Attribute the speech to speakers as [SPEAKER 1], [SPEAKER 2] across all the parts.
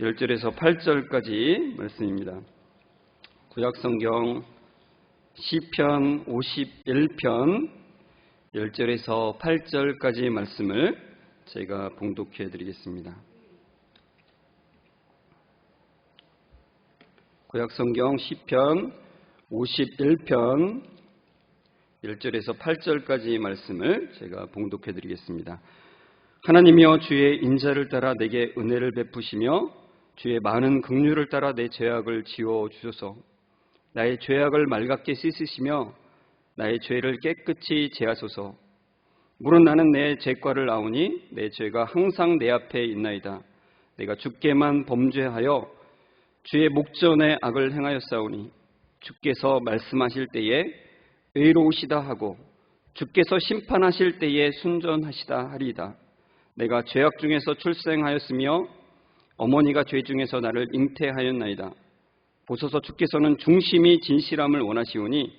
[SPEAKER 1] 1절에서 8절까지 말씀입니다. 구약성경 시편 51편 1절에서 8절까지 말씀을 제가 봉독해 드리겠습니다. 구약성경 시편 51편 1절에서 8절까지 말씀을 제가 봉독해 드리겠습니다. 하나님이여, 주의 인자를 따라 내게 은혜를 베푸시며 주의 많은 긍휼을 따라 내 죄악을 지워 주소서. 나의 죄악을 맑게 씻으시며 나의 죄를 깨끗이 제하소서. 물은 나는 내 죄과를 아오니 내 죄가 항상 내 앞에 있나이다. 내가 주께만 범죄하여 주의 목전에 악을 행하였사오니 주께서 말씀하실 때에 의로우시다 하고 주께서 심판하실 때에 순전하시다 하리이다. 내가 죄악 중에서 출생하였으며 어머니가 죄 중에서 나를 잉태하였나이다. 보소서, 주께서는 중심이 진실함을 원하시오니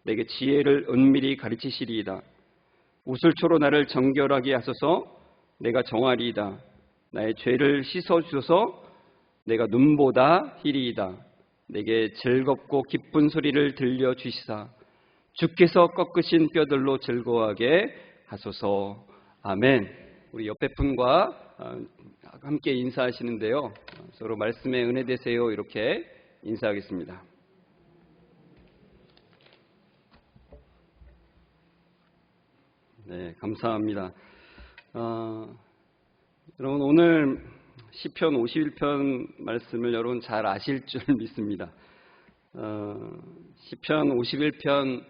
[SPEAKER 1] 내게 지혜를 은밀히 가르치시리이다. 우슬초로 나를 정결하게 하소서. 내가 정하리이다. 나의 죄를 씻어주소서. 내가 눈보다 희리이다. 내게 즐겁고 기쁜 소리를 들려주시사 주께서 꺾으신 뼈들로 즐거워하게 하소서. 아멘. 우리 옆에 분과 함께 인사하시는데요, 서로 말씀에 은혜 되세요 이렇게 인사하겠습니다. 네, 감사합니다. 여러분, 오늘 시편 51편 말씀을 여러분 잘 아실 줄 믿습니다. 시편 51편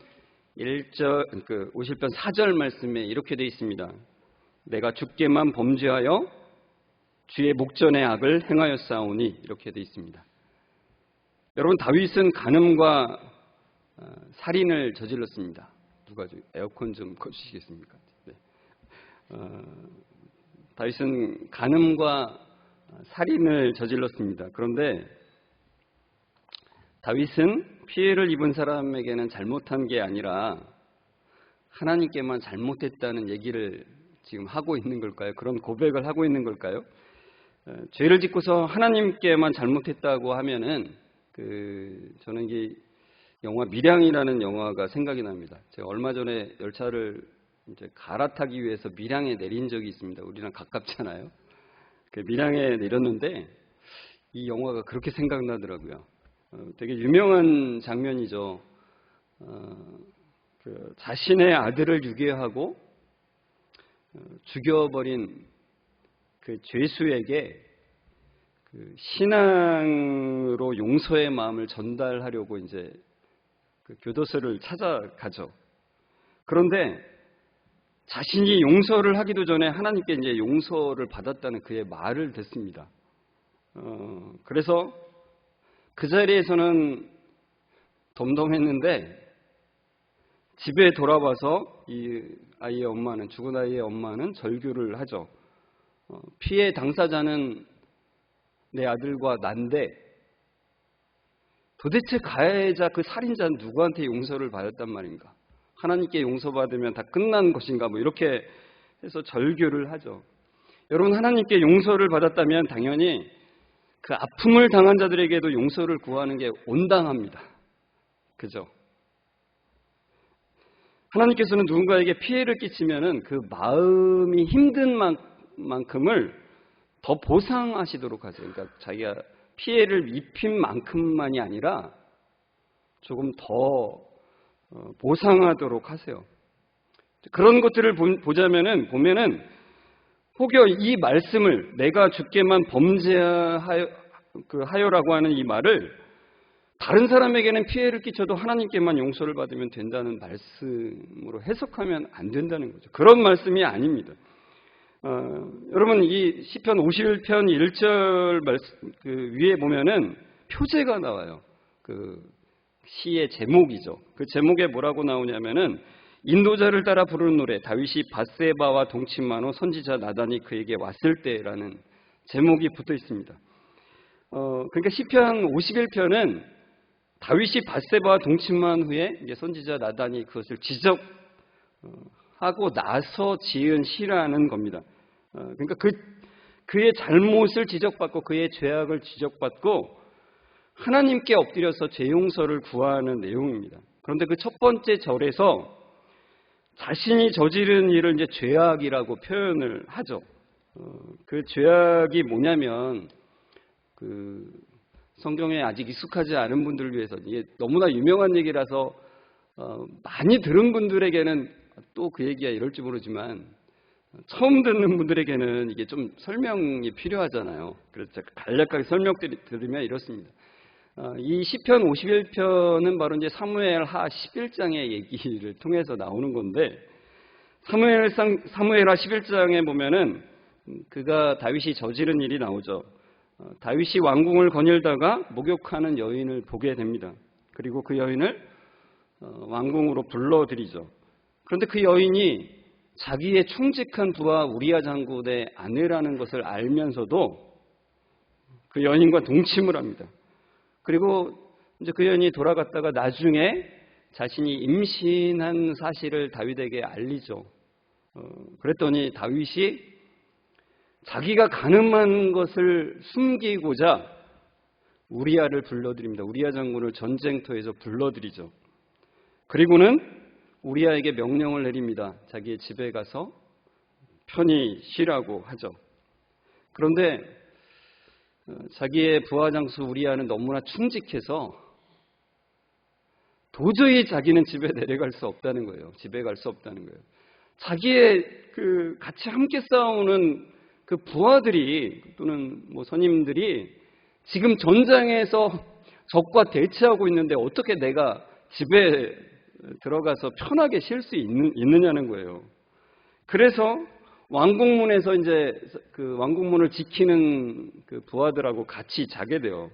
[SPEAKER 1] 51편 4절 말씀에 이렇게 되어 있습니다. 내가 주께만 범죄하여 주의 목전의 악을 행하였사오니, 이렇게 되어 있습니다. 여러분, 다윗은 간음과 살인을 저질렀습니다. 누가 에어컨 좀 꺼주시겠습니까? 네. 다윗은 간음과 살인을 저질렀습니다. 그런데 다윗은 피해를 입은 사람에게는 잘못한 게 아니라 하나님께만 잘못했다는 얘기를 지금 하고 있는 걸까요? 그런 고백을 하고 있는 걸까요? 죄를 짓고서 하나님께만 잘못했다고 하면은 저는 이 영화 밀양이라는 영화가 생각이 납니다. 제가 얼마 전에 열차를 이제 갈아타기 위해서 밀양에 내린 적이 있습니다. 우리랑 가깝잖아요. 밀양에 내렸는데 이 영화가 그렇게 생각나더라고요. 되게 유명한 장면이죠. 자신의 아들을 유괴하고 죽여버린 그 죄수에게 신앙으로 용서의 마음을 전달하려고 이제 교도소를 찾아가죠. 그런데 자신이 용서를 하기도 전에 하나님께 이제 용서를 받았다는 그의 말을 듣습니다. 그래서 그 자리에서는 덤덤했는데 집에 돌아와서 이 아이의 엄마는, 죽은 아이의 엄마는 절규를 하죠. 피해 당사자는 내 아들과 난데 도대체 가해자, 그 살인자는 누구한테 용서를 받았단 말인가? 하나님께 용서받으면 다 끝난 것인가? 이렇게 해서 절규를 하죠. 여러분, 하나님께 용서를 받았다면 당연히 그 아픔을 당한 자들에게도 용서를 구하는 게 온당합니다. 그죠? 하나님께서는 누군가에게 피해를 끼치면은 그 마음이 힘든 만큼을 더 보상하시도록 하세요. 그러니까 자기가 피해를 입힌 만큼만이 아니라 조금 더 보상하도록 하세요. 그런 것들을 보면은 혹여 이 말씀을, 내가 주께만 범죄하여라고 하는 이 말을 다른 사람에게는 피해를 끼쳐도 하나님께만 용서를 받으면 된다는 말씀으로 해석하면 안 된다는 거죠. 그런 말씀이 아닙니다. 여러분, 이 시편 51편 1절 말씀 위에 보면은 표제가 나와요. 그 시의 제목이죠. 그 제목에 뭐라고 나오냐면은 인도자를 따라 부르는 노래, 다윗이 밧세바와 동침한 후 선지자 나단이 그에게 왔을 때라는 제목이 붙어 있습니다. 그러니까 시편 51편은 다윗이 밧세바와 동침한 후에 이제 선지자 나단이 그것을 지적하고 나서 지은 시라는 겁니다. 그러니까 그 그의 잘못을 지적받고 그의 죄악을 지적받고 하나님께 엎드려서 죄 용서를 구하는 내용입니다. 그런데 그 첫 번째 절에서 자신이 저지른 일을 이제 죄악이라고 표현을 하죠. 그 죄악이 뭐냐면 그 성경에 아직 익숙하지 않은 분들을 위해서 이게 너무나 유명한 얘기라서 많이 들은 분들에게는 또 그 얘기야 이럴지 모르지만 처음 듣는 분들에게는 이게 좀 설명이 필요하잖아요. 그래서 제가 간략하게 설명드리면 이렇습니다. 이 시편 51편은 바로 이제 사무엘하 11장의 얘기를 통해서 나오는 건데 사무엘하 11장에 보면은 그가 다윗이 저지른 일이 나오죠. 다윗이 왕궁을 거닐다가 목욕하는 여인을 보게 됩니다. 그리고 그 여인을 왕궁으로 불러들이죠. 그런데 그 여인이 자기의 충직한 부하 우리야 장군의 아내라는 것을 알면서도 그 여인과 동침을 합니다. 그리고 이제 그 여인이 돌아갔다가 나중에 자신이 임신한 사실을 다윗에게 알리죠. 그랬더니 다윗이 자기가 간음한 것을 숨기고자 우리야를 불러들입니다. 우리야 장군을 전쟁터에서 불러들이죠. 그리고는 우리야에게 명령을 내립니다. 자기의 집에 가서 편히 쉬라고 하죠. 그런데 자기의 부하 장수 우리야는 너무나 충직해서 도저히 자기는 집에 내려갈 수 없다는 거예요. 집에 갈 수 없다는 거예요. 자기의 그 같이 함께 싸우는 그 부하들이 또는 뭐 선임들이 지금 전장에서 적과 대치하고 있는데 어떻게 내가 집에 들어가서 편하게 쉴 수 있느냐는 거예요. 그래서 왕궁문에서 이제 그 왕궁문을 지키는 그 부하들하고 같이 자게 돼요.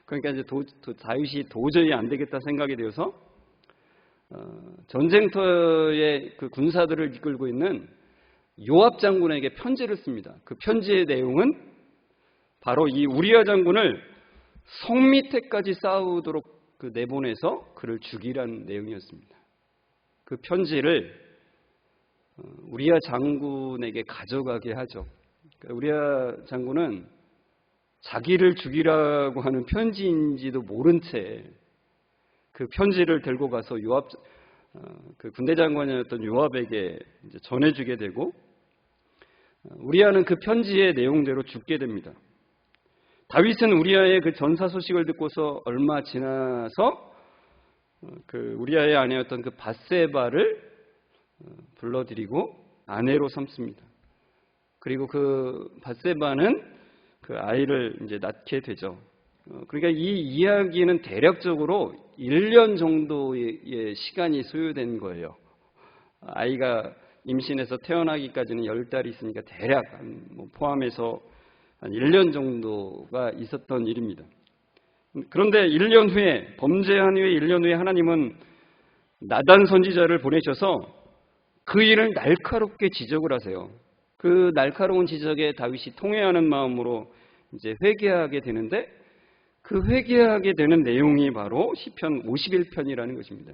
[SPEAKER 1] 그러니까 이제 다윗이 도저히 안 되겠다 생각이 되어서 전쟁터의 그 군사들을 이끌고 있는 요압 장군에게 편지를 씁니다. 그 편지의 내용은 바로 이 우리야 장군을 성 밑에까지 싸우도록 그 내보내서 그를 죽이라는 내용이었습니다. 그 편지를 우리야 장군에게 가져가게 하죠. 우리야 장군은 자기를 죽이라고 하는 편지인지도 모른 채 그 편지를 들고 가서 요압 그 군대 장관이었던 요압에게 이제 전해주게 되고 우리야는 그 편지의 내용대로 죽게 됩니다. 다윗은 우리야의 그 전사 소식을 듣고서 얼마 지나서 그 우리야의 아내였던 그 밧세바를 불러들이고 아내로 삼습니다. 그리고 그 밧세바는 그 아이를 이제 낳게 되죠. 그러니까 이 이야기는 대략적으로 1년 정도의 시간이 소요된 거예요. 아이가 임신해서 태어나기까지는 10달이 있으니까 대략 포함해서 한 1년 정도가 있었던 일입니다. 그런데 1년 후에 범죄한 후에 1년 후에 하나님은 나단 선지자를 보내셔서 그 일을 날카롭게 지적을 하세요. 그 날카로운 지적에 다윗이 통회하는 마음으로 이제 회개하게 되는데 그 회개하게 되는 내용이 바로 시편 51편이라는 것입니다.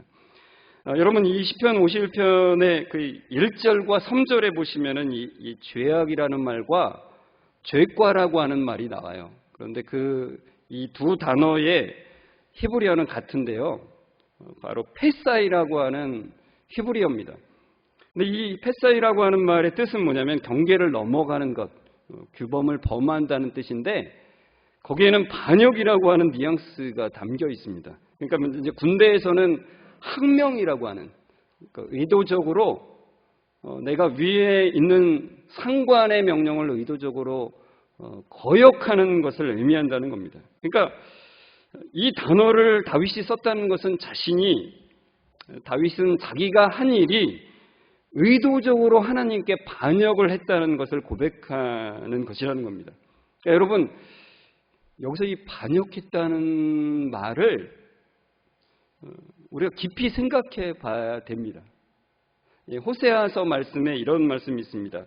[SPEAKER 1] 여러분 이 시편 51편의 그 1절과 3절에 보시면은 이 죄악이라는 말과 죄과라고 하는 말이 나와요. 그런데 이 두 단어의 히브리어는 같은데요. 바로 페사이라고 하는 히브리어입니다. 근데 이 페사이라고 하는 말의 뜻은 뭐냐면 경계를 넘어가는 것, 규범을 범한다는 뜻인데 거기에는 반역이라고 하는 뉘앙스가 담겨 있습니다. 그러니까 이제 군대에서는 항명이라고 하는 그러니까 의도적으로 내가 위에 있는 상관의 명령을 의도적으로 거역하는 것을 의미한다는 겁니다. 그러니까 이 단어를 다윗이 썼다는 것은 다윗은 자기가 한 일이 의도적으로 하나님께 반역을 했다는 것을 고백하는 것이라는 겁니다. 그러니까 여러분 여기서 이 반역했다는 말을 우리가 깊이 생각해 봐야 됩니다. 호세아서 말씀에 이런 말씀이 있습니다.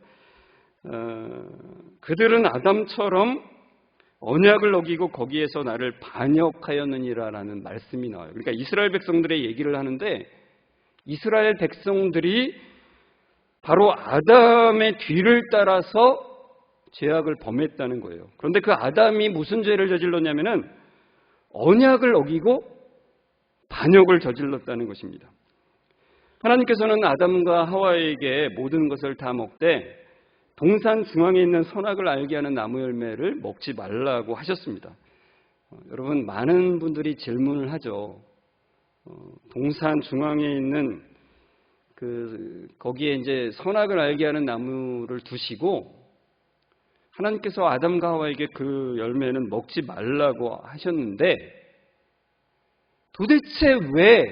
[SPEAKER 1] 그들은 아담처럼 언약을 어기고 거기에서 나를 반역하였느니라라는 말씀이 나와요. 그러니까 이스라엘 백성들의 얘기를 하는데 이스라엘 백성들이 바로 아담의 뒤를 따라서 죄악을 범했다는 거예요. 그런데 그 아담이 무슨 죄를 저질렀냐면은 언약을 어기고 반역을 저질렀다는 것입니다. 하나님께서는 아담과 하와에게 모든 것을 다 먹되 동산 중앙에 있는 선악을 알게 하는 나무 열매를 먹지 말라고 하셨습니다. 여러분, 많은 분들이 질문을 하죠. 동산 중앙에 있는 거기에 이제 선악을 알게 하는 나무를 두시고 하나님께서 아담과 하와에게 그 열매는 먹지 말라고 하셨는데 도대체 왜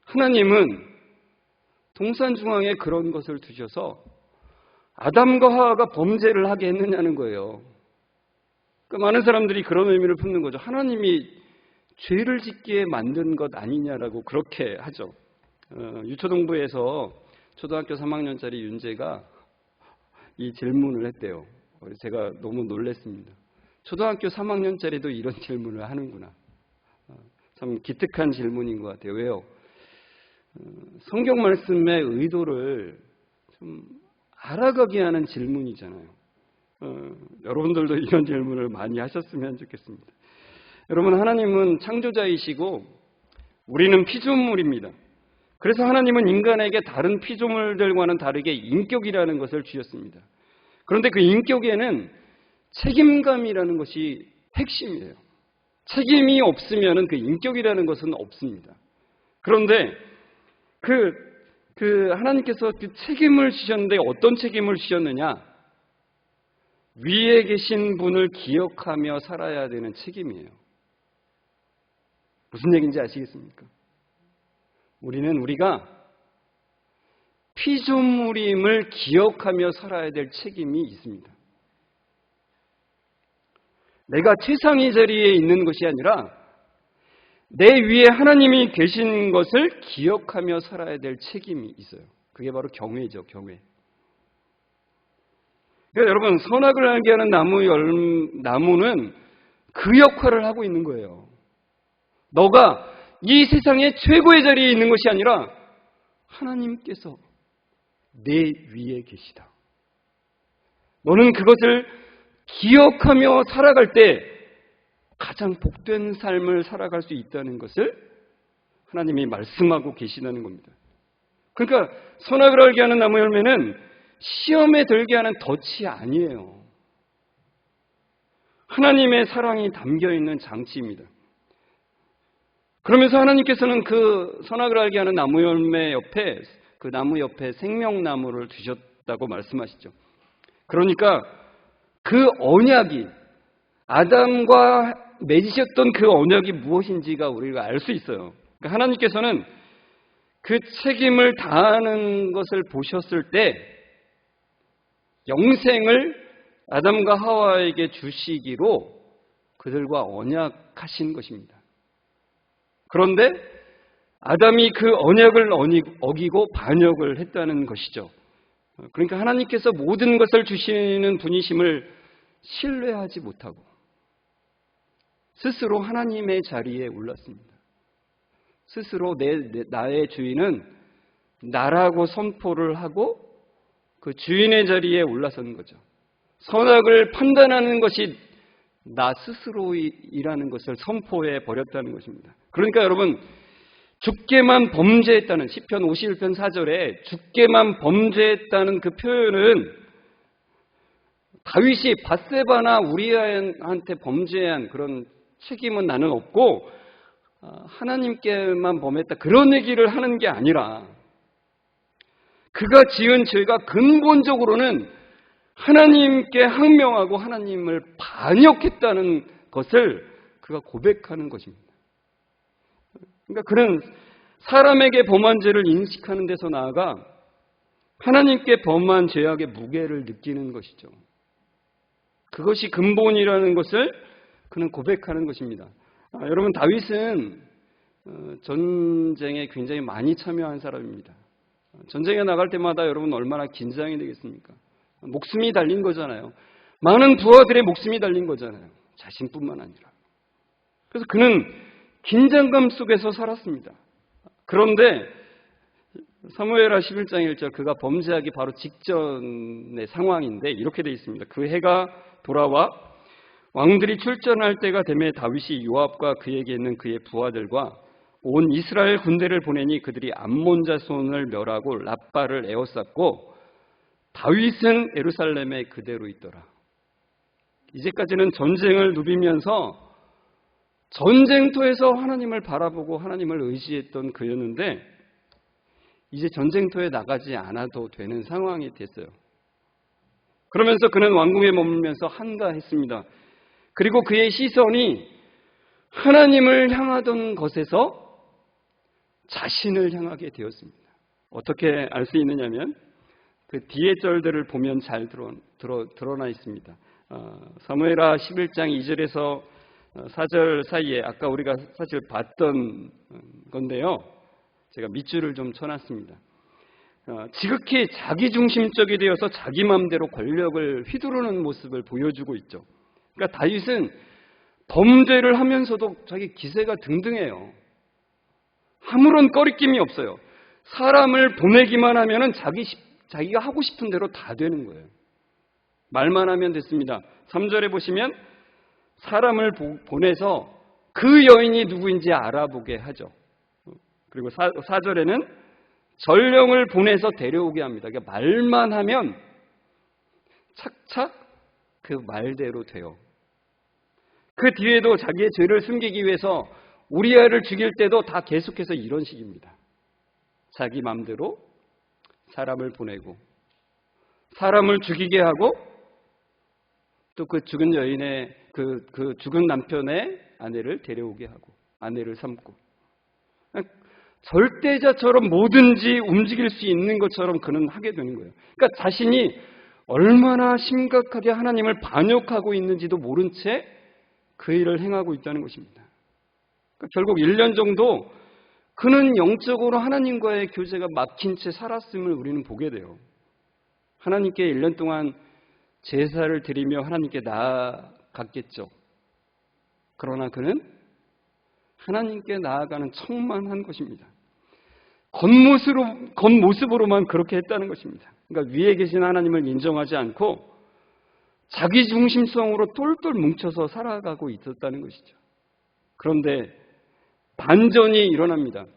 [SPEAKER 1] 하나님은 동산 중앙에 그런 것을 두셔서 아담과 하와가 범죄를 하게 했느냐는 거예요. 그러니까 많은 사람들이 그런 의미를 품는 거죠. 하나님이 죄를 짓게 만든 것 아니냐라고 그렇게 하죠. 유초동부에서 초등학교 3학년짜리 윤재가 이 질문을 했대요. 제가 너무 놀랐습니다. 초등학교 3학년짜리도 이런 질문을 하는구나. 참 기특한 질문인 것 같아요. 왜요? 성경 말씀의 의도를 좀 알아가게 하는 질문이잖아요. 여러분들도 이런 질문을 많이 하셨으면 좋겠습니다. 여러분, 하나님은 창조자이시고 우리는 피조물입니다. 그래서 하나님은 인간에게 다른 피조물들과는 다르게 인격이라는 것을 주셨습니다. 그런데 그 인격에는 책임감이라는 것이 핵심이에요. 책임이 없으면 그 인격이라는 것은 없습니다. 그런데 하나님께서 그 책임을 주셨는데 어떤 책임을 주셨느냐? 위에 계신 분을 기억하며 살아야 되는 책임이에요. 무슨 얘기인지 아시겠습니까? 우리가 피조물임을 기억하며 살아야 될 책임이 있습니다. 내가 최상위 자리에 있는 것이 아니라 내 위에 하나님이 계신 것을 기억하며 살아야 될 책임이 있어요. 그게 바로 경외죠, 경외. 그러니까 여러분, 선악을 알게 하는 나무는 그 역할을 하고 있는 거예요. 너가 이 세상의 최고의 자리에 있는 것이 아니라 하나님께서 내 위에 계시다. 너는 그것을 기억하며 살아갈 때 가장 복된 삶을 살아갈 수 있다는 것을 하나님이 말씀하고 계시다는 겁니다. 그러니까 선악을 알게 하는 나무 열매는 시험에 들게 하는 덫이 아니에요. 하나님의 사랑이 담겨있는 장치입니다. 그러면서 하나님께서는 그 선악을 알게 하는 나무 열매 옆에, 그 나무 옆에 생명나무를 두셨다고 말씀하시죠. 그러니까 그 언약이, 아담과 맺으셨던 그 언약이 무엇인지가 우리가 알 수 있어요. 그러니까 하나님께서는 그 책임을 다하는 것을 보셨을 때 영생을 아담과 하와에게 주시기로 그들과 언약하신 것입니다. 그런데 아담이 그 언약을 어기고 반역을 했다는 것이죠. 그러니까 하나님께서 모든 것을 주시는 분이심을 신뢰하지 못하고 스스로 하나님의 자리에 올랐습니다. 스스로 나의 주인은 나라고 선포를 하고 그 주인의 자리에 올라선 거죠. 선악을 판단하는 것이 나 스스로이라는 것을 선포해 버렸다는 것입니다. 그러니까 여러분, 죽게만 범죄했다는 시편 51편 4절에 죽게만 범죄했다는 그 표현은 다윗이 밧세바나 우리아한테 범죄한 그런 책임은 나는 없고 하나님께만 범했다, 그런 얘기를 하는 게 아니라 그가 지은 죄가 근본적으로는 하나님께 항명하고 하나님을 반역했다는 것을 그가 고백하는 것입니다. 그러니까 그는 사람에게 범한 죄를 인식하는 데서 나아가 하나님께 범한 죄악의 무게를 느끼는 것이죠. 그것이 근본이라는 것을 그는 고백하는 것입니다. 여러분, 다윗은 전쟁에 굉장히 많이 참여한 사람입니다. 전쟁에 나갈 때마다 여러분 얼마나 긴장이 되겠습니까? 목숨이 달린 거잖아요. 많은 부하들의 목숨이 달린 거잖아요. 자신뿐만 아니라. 그래서 그는 긴장감 속에서 살았습니다. 그런데 사무엘하 11장 1절 그가 범죄하기 바로 직전의 상황인데 이렇게 되어 있습니다. 그 해가 돌아와 왕들이 출전할 때가 되매 다윗이 요압과 그에게 있는 그의 부하들과 온 이스라엘 군대를 보내니 그들이 암몬 자손을 멸하고 랍바를 에워쌌고 다윗은 예루살렘에 그대로 있더라. 이제까지는 전쟁을 누비면서 전쟁터에서 하나님을 바라보고 하나님을 의지했던 그였는데 이제 전쟁터에 나가지 않아도 되는 상황이 됐어요. 그러면서 그는 왕궁에 머물면서 한가했습니다. 그리고 그의 시선이 하나님을 향하던 것에서 자신을 향하게 되었습니다. 어떻게 알 수 있느냐면 그 뒤의 절들을 보면 잘 드러나 있습니다. 사무엘하 11장 2절에서 4절 사이에 아까 우리가 사실 봤던 건데요. 제가 밑줄을 좀 쳐놨습니다. 지극히 자기중심적이 되어서 자기 마음대로 권력을 휘두르는 모습을 보여주고 있죠. 그러니까 다윗은 범죄를 하면서도 자기 기세가 등등해요. 아무런 꺼리낌이 없어요. 사람을 보내기만 하면은 자기가 하고 싶은 대로 다 되는 거예요. 말만 하면 됐습니다. 3절에 보시면 사람을 보내서 그 여인이 누구인지 알아보게 하죠. 그리고 4절에는 전령을 보내서 데려오게 합니다. 그러니까 말만 하면 착착 그 말대로 돼요. 그 뒤에도 자기의 죄를 숨기기 위해서 우리아를 죽일 때도 다 계속해서 이런 식입니다. 자기 마음대로 사람을 보내고 사람을 죽이게 하고 또 그 죽은 여인의 그 죽은 남편의 아내를 데려오게 하고 아내를 삼고 절대자처럼 뭐든지 움직일 수 있는 것처럼 그는 하게 되는 거예요. 그러니까 자신이 얼마나 심각하게 하나님을 반역하고 있는지도 모른 채 그 일을 행하고 있다는 것입니다. 그러니까 결국 1년 정도 그는 영적으로 하나님과의 교제가 막힌 채 살았음을 우리는 보게 돼요. 하나님께 1년 동안 제사를 드리며 하나님께 나아갔겠죠. 그러나 그는 하나님께 나아가는 척만 한 것입니다. 겉모습으로만 그렇게 했다는 것입니다. 그러니까 위에 계신 하나님을 인정하지 않고 자기 중심성으로 똘똘 뭉쳐서 살아가고 있었다는 것이죠. 그런데 반전이 일어납니다.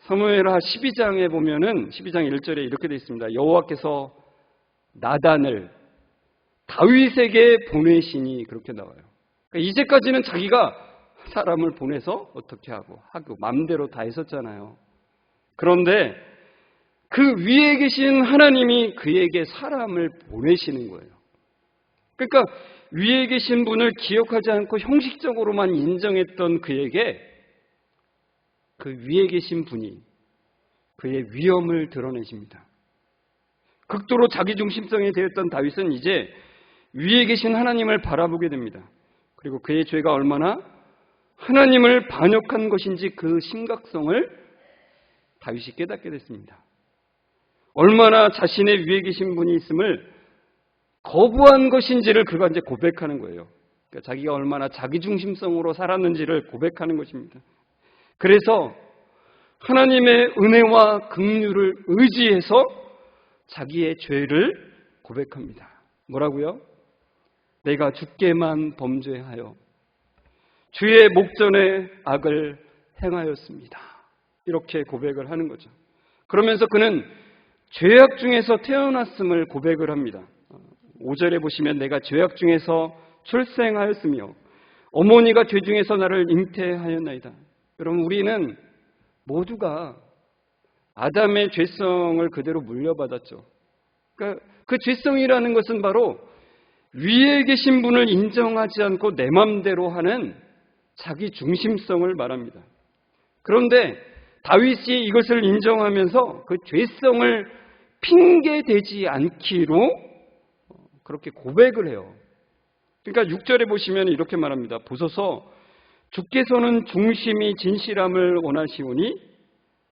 [SPEAKER 1] 사무엘하 12장에 보면은 12장 1절에 이렇게 되어 있습니다. 여호와께서 나단을 다윗에게 보내시니 그렇게 나와요. 그러니까 이제까지는 자기가 사람을 보내서 어떻게 하고 마음대로 다 했었잖아요. 그런데 그 위에 계신 하나님이 그에게 사람을 보내시는 거예요. 그러니까 위에 계신 분을 기억하지 않고 형식적으로만 인정했던 그에게 그 위에 계신 분이 그의 위엄을 드러내십니다. 극도로 자기중심성이 되었던 다윗은 이제 위에 계신 하나님을 바라보게 됩니다. 그리고 그의 죄가 얼마나 하나님을 반역한 것인지 그 심각성을 다윗이 깨닫게 됐습니다. 얼마나 자신의 위에 계신 분이 있음을 거부한 것인지를 그가 이제 고백하는 거예요. 그러니까 자기가 얼마나 자기중심성으로 살았는지를 고백하는 것입니다. 그래서 하나님의 은혜와 긍휼을 의지해서 자기의 죄를 고백합니다. 뭐라고요? 내가 주께만 범죄하여 주의 목전에 악을 행하였습니다. 이렇게 고백을 하는 거죠. 그러면서 그는 죄악 중에서 태어났음을 고백을 합니다. 5절에 보시면 내가 죄악 중에서 출생하였으며 어머니가 죄 중에서 나를 잉태하였나이다. 여러분 우리는 모두가 아담의 죄성을 그대로 물려받았죠. 그러니까 그 죄성이라는 것은 바로 위에 계신 분을 인정하지 않고 내 맘대로 하는 자기 중심성을 말합니다. 그런데 다윗이 이것을 인정하면서 그 죄성을 핑계대지 않기로 그렇게 고백을 해요. 그러니까 6절에 보시면 이렇게 말합니다. 보소서 주께서는 중심이 진실함을 원하시오니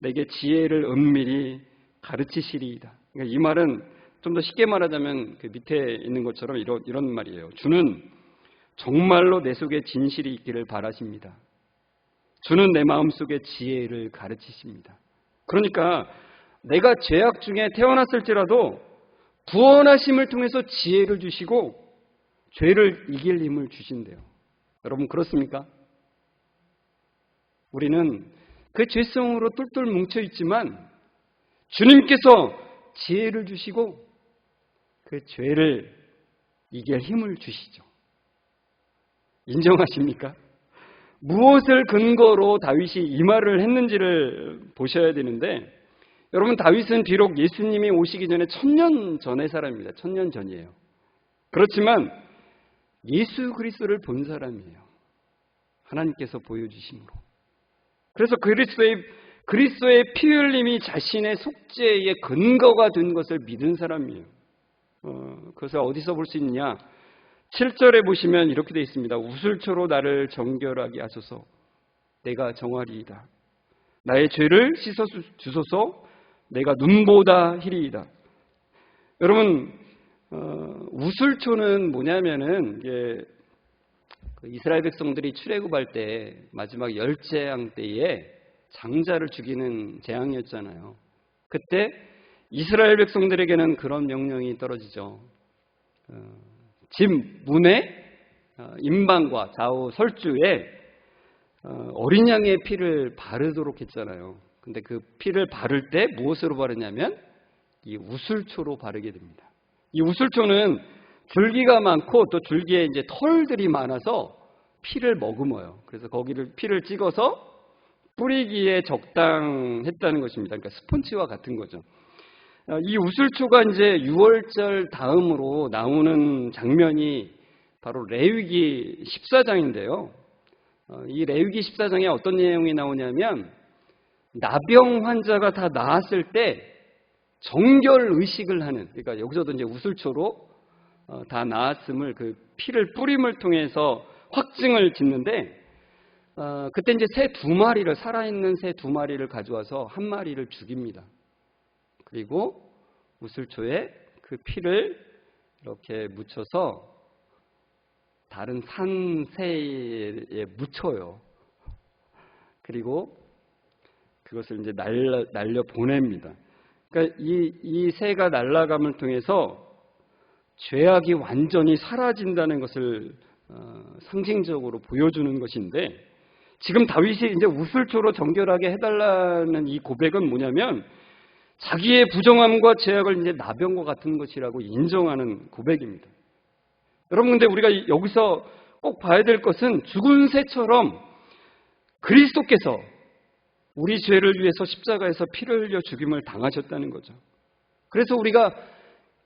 [SPEAKER 1] 내게 지혜를 은밀히 가르치시리이다. 그러니까 이 말은 좀 더 쉽게 말하자면 그 밑에 있는 것처럼 이런 말이에요. 주는 정말로 내 속에 진실이 있기를 바라십니다. 주는 내 마음속에 지혜를 가르치십니다. 그러니까 내가 죄악 중에 태어났을지라도 구원하심을 통해서 지혜를 주시고 죄를 이길 힘을 주신대요. 여러분 그렇습니까? 우리는 그 죄성으로 똘똘 뭉쳐있지만 주님께서 지혜를 주시고 그 죄를 이길 힘을 주시죠. 인정하십니까? 무엇을 근거로 다윗이 이 말을 했는지를 보셔야 되는데, 여러분 다윗은 비록 예수님이 오시기 전에 1000년 전의 사람입니다. 1000년 전이에요. 그렇지만 예수 그리스도를 본 사람이에요. 하나님께서 보여주심으로. 그래서 그리스도의 피 흘림이 자신의 속죄의 근거가 된 것을 믿은 사람이에요. 그것을 어디서 볼 수 있느냐? 7절에 보시면 이렇게 되어 있습니다. 우슬초로 나를 정결하게 하소서. 내가 정하리이다. 나의 죄를 씻어 주소서. 내가 눈보다 희리이다. 여러분 우슬초는 뭐냐면은 이게 이스라엘 백성들이 출애굽할 때 마지막 열재앙 때에 장자를 죽이는 재앙이었잖아요. 그때 이스라엘 백성들에게는 그런 명령이 떨어지죠. 집 문에 임방과 좌우 설주에 어린 양의 피를 바르도록 했잖아요. 근데 그 피를 바를 때 무엇으로 바르냐면 이 우슬초로 바르게 됩니다. 이 우슬초는 줄기가 많고 또 줄기에 이제 털들이 많아서 피를 머금어요. 그래서 거기를 피를 찍어서 뿌리기에 적당했다는 것입니다. 그러니까 스폰지와 같은 거죠. 이 우슬초가 이제 6월절 다음으로 나오는 장면이 바로 레위기 14장인데요. 이 레위기 14장에 어떤 내용이 나오냐면 나병 환자가 다 나았을 때 정결 의식을 하는, 그러니까 여기서도 이제 우슬초로 다 나았음을 그 피를 뿌림을 통해서 확증을 짓는데, 그때 이제 새 2마리를, 살아있는 새 2마리를 가져와서 한 마리를 죽입니다. 그리고 우슬초에 그 피를 이렇게 묻혀서 다른 산새에 묻혀요. 그리고 그것을 이제 날려 보냅니다. 그러니까 이 새가 날아감을 통해서 죄악이 완전히 사라진다는 것을 상징적으로 보여주는 것인데, 지금 다윗이 이제 우슬초로 정결하게 해달라는 이 고백은 뭐냐면 자기의 부정함과 죄악을 이제 나병과 같은 것이라고 인정하는 고백입니다. 여러분, 근데 우리가 여기서 꼭 봐야 될 것은 죽은 새처럼 그리스도께서 우리 죄를 위해서 십자가에서 피를 흘려 죽임을 당하셨다는 거죠. 그래서 우리가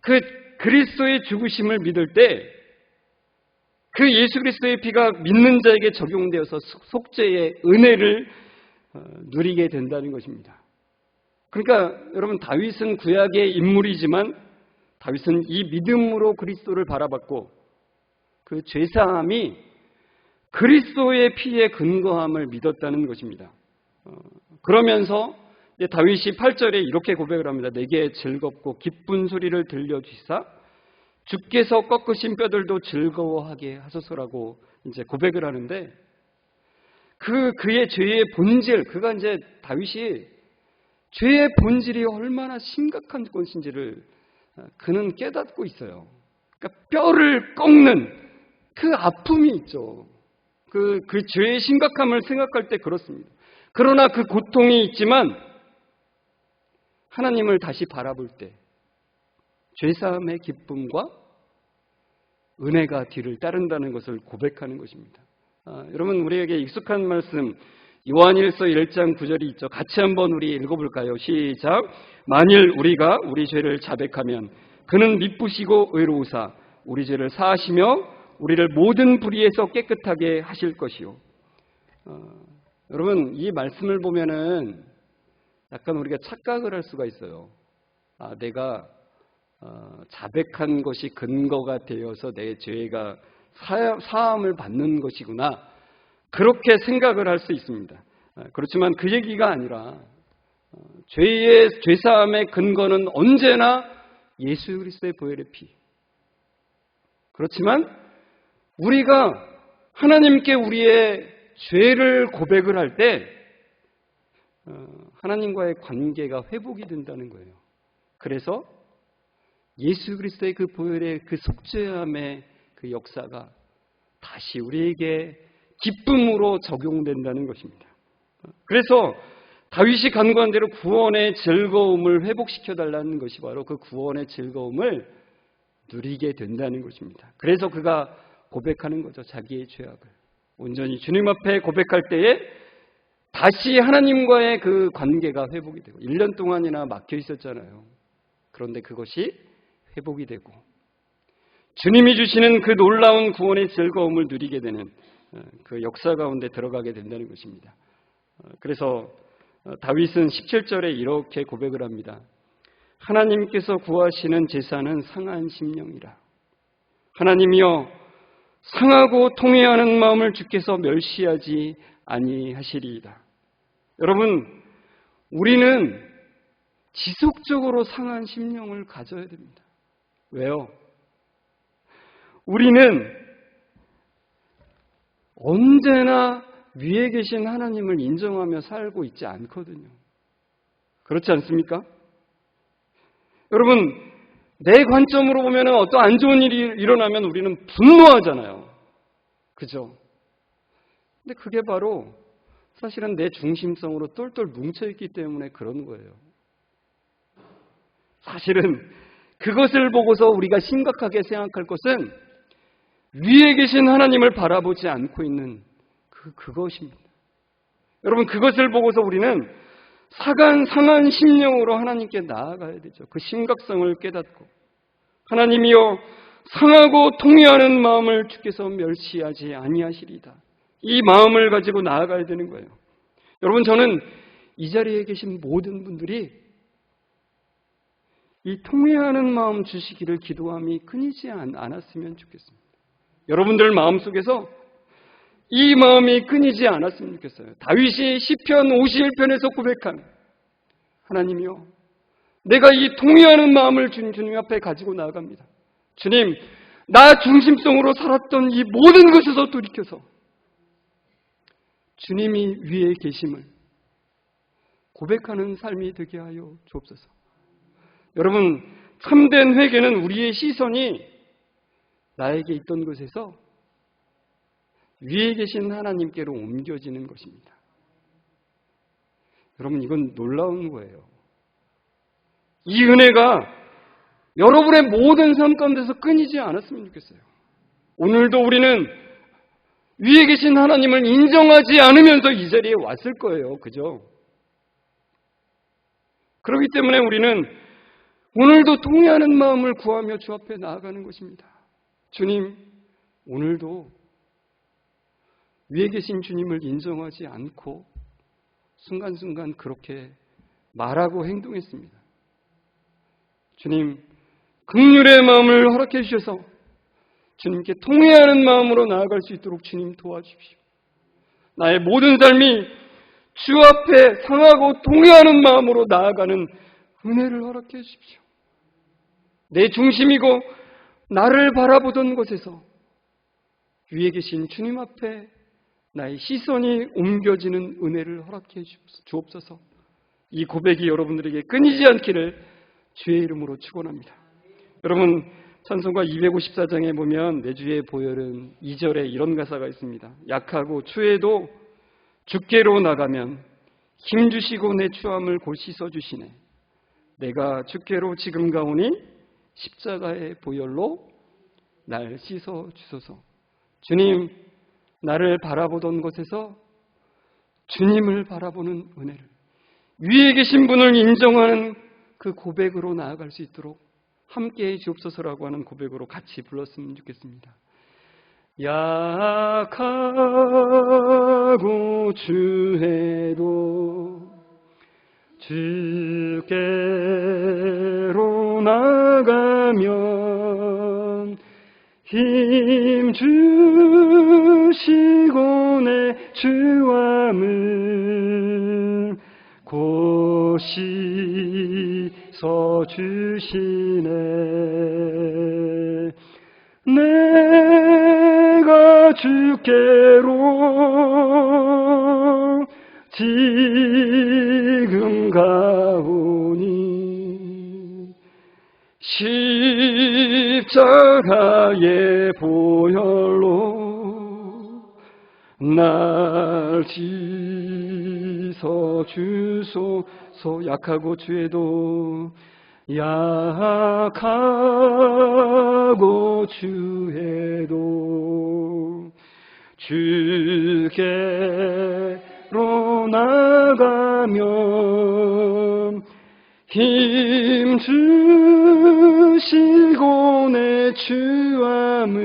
[SPEAKER 1] 그 그리스도의 죽으심을 믿을 때 그 예수 그리스도의 피가 믿는 자에게 적용되어서 속죄의 은혜를 누리게 된다는 것입니다. 그러니까 여러분, 다윗은 구약의 인물이지만 다윗은 이 믿음으로 그리스도를 바라봤고 그 죄사함이 그리스도의 피에 근거함을 믿었다는 것입니다. 그러면서 다윗이 8절에 이렇게 고백을 합니다. 내게 즐겁고 기쁜 소리를 들려주시사 주께서 꺾으신 뼈들도 즐거워하게 하소서라고 이제 고백을 하는데, 그의 죄의 본질, 그가 이제 다윗이 죄의 본질이 얼마나 심각한 것인지를 그는 깨닫고 있어요. 그러니까 뼈를 꺾는 그 아픔이 있죠. 그 죄의 심각함을 생각할 때 그렇습니다. 그러나 그 고통이 있지만 하나님을 다시 바라볼 때 죄사함의 기쁨과 은혜가 뒤를 따른다는 것을 고백하는 것입니다. 여러분, 우리에게 익숙한 말씀 요한일서 1장 9절이 있죠. 같이 한번 우리 읽어볼까요? 시작. 만일 우리가 우리 죄를 자백하면 그는 미쁘시고 의로우사 우리 죄를 사하시며 우리를 모든 불의에서 깨끗하게 하실 것이요. 여러분, 이 말씀을 보면은 약간 우리가 착각을 할 수가 있어요. 내가 자백한 것이 근거가 되어서 내 죄가 사함을 받는 것이구나, 그렇게 생각을 할 수 있습니다. 그렇지만 그 얘기가 아니라 죄사함의 근거는 언제나 예수 그리스도의 보혈의 피. 그렇지만 우리가 하나님께 우리의 죄를 고백을 할 때 하나님과의 관계가 회복이 된다는 거예요. 그래서 예수 그리스도의 그 보혈의 그 속죄함의 그 역사가 다시 우리에게 기쁨으로 적용된다는 것입니다. 그래서 다윗이 간구한 대로 구원의 즐거움을 회복시켜달라는 것이 바로 그 구원의 즐거움을 누리게 된다는 것입니다. 그래서 그가 고백하는 거죠. 자기의 죄악을 온전히 주님 앞에 고백할 때에 다시 하나님과의 그 관계가 회복이 되고 1년 동안이나 막혀 있었잖아요. 그런데 그것이 회복이 되고 주님이 주시는 그 놀라운 구원의 즐거움을 누리게 되는 그 역사 가운데 들어가게 된다는 것입니다. 그래서 다윗은 17절에 이렇게 고백을 합니다. 하나님께서 구하시는 제사는 상한 심령이라. 하나님이여 상하고 통회하는 마음을 주께서 멸시하지 아니하시리이다. 여러분, 우리는 지속적으로 상한 심령을 가져야 됩니다. 왜요? 우리는 언제나 위에 계신 하나님을 인정하며 살고 있지 않거든요. 그렇지 않습니까? 여러분, 내 관점으로 보면 어떤 안 좋은 일이 일어나면 우리는 분노하잖아요. 그죠? 근데 그게 바로 사실은 내 중심성으로 똘똘 뭉쳐있기 때문에 그런 거예요. 사실은 그것을 보고서 우리가 심각하게 생각할 것은 위에 계신 하나님을 바라보지 않고 있는 그것입니다. 여러분, 그것을 보고서 우리는 상한 심령으로 하나님께 나아가야 되죠. 그 심각성을 깨닫고 하나님이여 상하고 통회하는 마음을 주께서 멸시하지 아니하시리이다. 이 마음을 가지고 나아가야 되는 거예요. 여러분, 저는 이 자리에 계신 모든 분들이 이 통회하는 마음 주시기를 기도함이 끊이지 않았으면 좋겠습니다. 여러분들 마음속에서 이 마음이 끊이지 않았으면 좋겠어요. 다윗이 시편 51편에서 고백한 하나님이요, 내가 이 통회하는 마음을 주님 앞에 가지고 나아갑니다. 주님, 나 중심성으로 살았던 이 모든 것에서 돌이켜서 주님이 위에 계심을 고백하는 삶이 되게 하여 주옵소서. 여러분, 참된 회개는 우리의 시선이 나에게 있던 곳에서 위에 계신 하나님께로 옮겨지는 것입니다. 여러분, 이건 놀라운 거예요. 이 은혜가 여러분의 모든 삶 가운데서 끊이지 않았으면 좋겠어요. 오늘도 우리는 위에 계신 하나님을 인정하지 않으면서 이 자리에 왔을 거예요. 그죠? 그렇기 때문에 우리는 오늘도 통회하는 마음을 구하며 주 앞에 나아가는 것입니다. 주님, 오늘도 위에 계신 주님을 인정하지 않고 순간순간 그렇게 말하고 행동했습니다. 주님, 긍휼의 마음을 허락해 주셔서 주님께 통회하는 마음으로 나아갈 수 있도록 주님 도와주십시오. 나의 모든 삶이 주 앞에 상하고 통회하는 마음으로 나아가는 은혜를 허락해 주십시오. 내 중심이고 나를 바라보던 곳에서 위에 계신 주님 앞에 나의 시선이 옮겨지는 은혜를 허락해 주옵소서. 이 고백이 여러분들에게 끊이지 않기를 주의 이름으로 축원합니다. 여러분, 찬송가 254장에 보면 내 주의 보혈은 2절에 이런 가사가 있습니다. 약하고 추해도 주께로 나가면 힘주시고 내 추함을 곧 씻어주시네. 내가 주께로 지금 가오니 십자가의 보혈로 날 씻어주소서. 주님, 나를 바라보던 곳에서 주님을 바라보는 은혜를, 위에 계신 분을 인정하는 그 고백으로 나아갈 수 있도록 함께해 주옵소서라고 하는 고백으로 같이 불렀으면 좋겠습니다. 약하고 추해도 주께로 나가면 힘 주시고 내 주함을 곧 씻어주시네. 내가 주께로 지금 가오니 십자가의 보혈로 날 씻어 주소서. 약하고 죄도 약하고 죄도 주께로 나가면 힘 주시고 내 주함을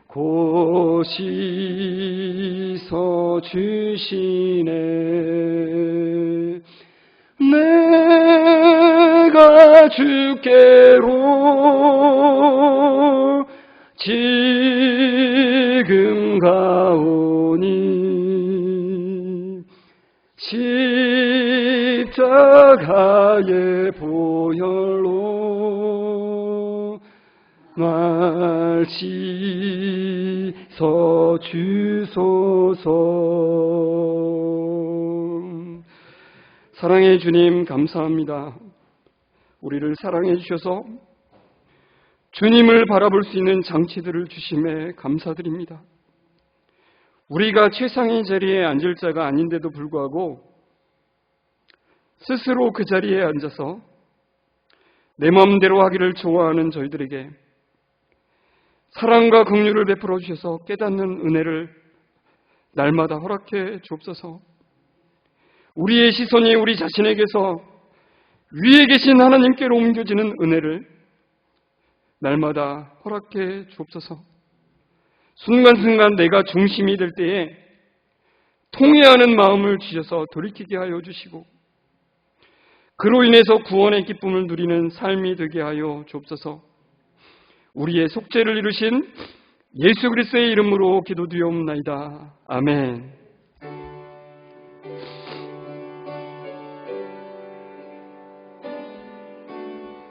[SPEAKER 1] 곧 씻어 주시네. 내가 주께로 지금 가오니 십자가의 보혈로 날 씻어 주소서. 사랑의 주님, 감사합니다. 우리를 사랑해 주셔서 주님을 바라볼 수 있는 장치들을 주심에 감사드립니다. 우리가 최상의 자리에 앉을 자가 아닌데도 불구하고 스스로 그 자리에 앉아서 내 마음대로 하기를 좋아하는 저희들에게 사랑과 긍휼을 베풀어 주셔서 깨닫는 은혜를 날마다 허락해 주옵소서. 우리의 시선이 우리 자신에게서 위에 계신 하나님께로 옮겨지는 은혜를 날마다 허락해 주옵소서. 순간순간 내가 중심이 될 때에 통회하는 마음을 주셔서 돌이키게 하여 주시고 그로 인해서 구원의 기쁨을 누리는 삶이 되게 하여 주옵소서. 우리의 속죄를 이루신 예수 그리스도의 이름으로 기도드리옵나이다. 아멘.